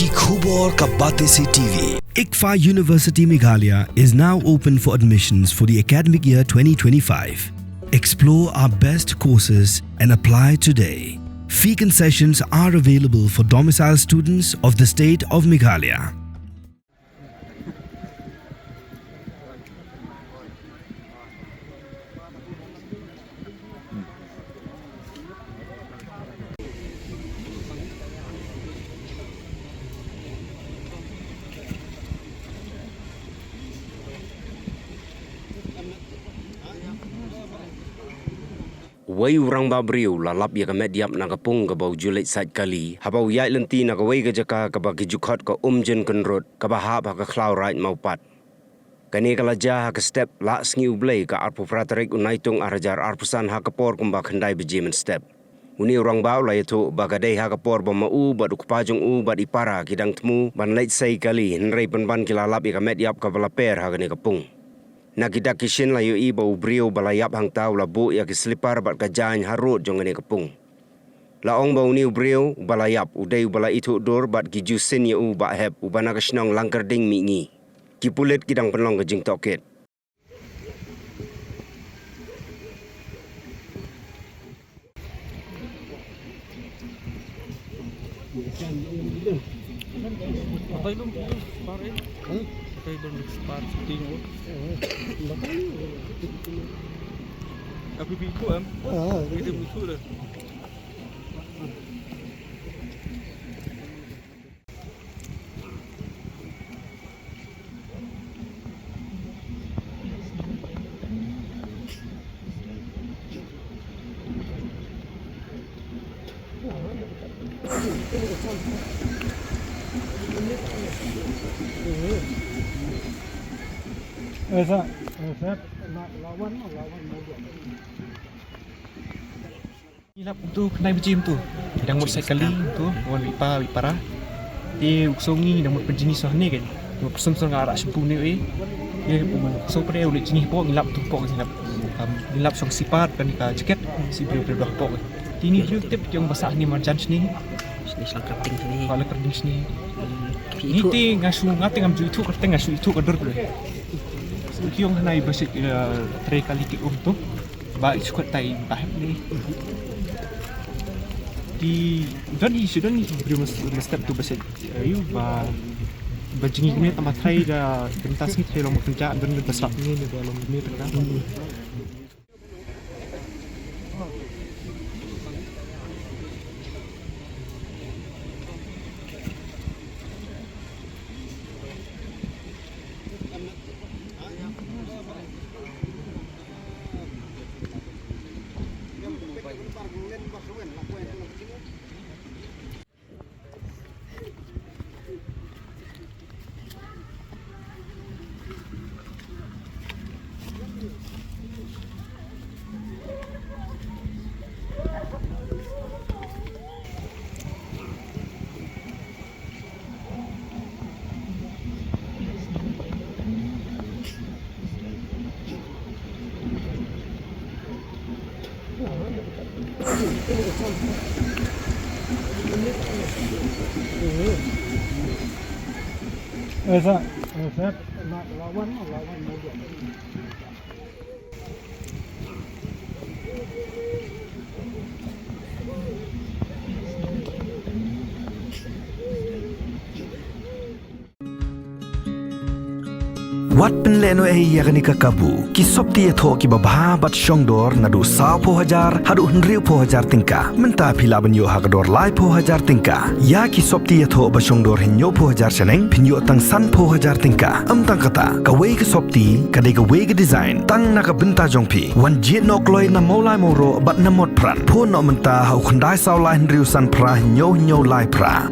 Ki khubor ka bate se TV. ICFA University Meghalaya is now open for admissions for the academic year 2025. Explore our best courses and apply today. Fee concessions are available for domicile students of the state of Meghalaya. Wai urang babriu lalap ya ka Metïap na ka Pung ka bau julit sait kali habau yai lenti na ka wai ka jaka ka ba kijukhat ka Umjynkynrud ka ba hab ka khlau right Mawpat kani ka laja ka step la sngiu blai ka arpu pratarik unaitung arajar arpusan ha ka por kumba khandai bejimen step uni urang bau la yato ba ka dei ha ka por ba mau ba duk pajung u ba ipara kidang temu ban lait sai kali henrei ban kilalap ya ka Metïap ka balaper ha ka ni ka Pung. Nakita kishin la yu iba ubrio balayap hang tau la bu ya kislipar bat kajain harut jongane kapung. La ong bau ni ubrio balayap udai ubala itu dor bat giju sin ya u ba heb ubana kasnong langker ding mi ngi. Kipulit kidang penlong ke jing toket. Aku biku am. Kita biku dah. Ilap tu kena berjim tu. Dang mot sekali tu, wan wipara. Dia uksongi dang mot berjenis ni kan. Tu pesem-pesem arak sempu ni we. Dia so pada ulit jenis pok ilap tu pok ilap. Ilap song sifat kan ka jaket si beri dah pok. Ini tu tip yang basah ni marjan ni. Sini selangkap ting sini. Kalau kerding ni. Ini ti ngasu ngate ngam ju itu kerteng ngasu itu kadur tu. Yung hanay basit 3 kali ti tu. Ba isukot tay bahap ni. Di dan belum mesti tu basit ayu ba bajingi ni tamatrai da kentas ni thelong kerja dan besar ni dalam ni terka. Lawan Wat penleno yakni kakabu ki sopti etho ki babha bat shongdor nadu sa po hajar hadu hnriu po hajar tingka menta phila banyo hakdor lai po hajar tingka ya ki sopti etho ba shongdor hinyo po hajar seneng pinyo tang san po hajar tingka tang kata ka wei ki sopti ka de ka wei ki design tang na ka benta jongpi wan jit nok loi na molai moro bat na mot pran po no menta hau khandai saw lai hnriu san pra hinyo lai pra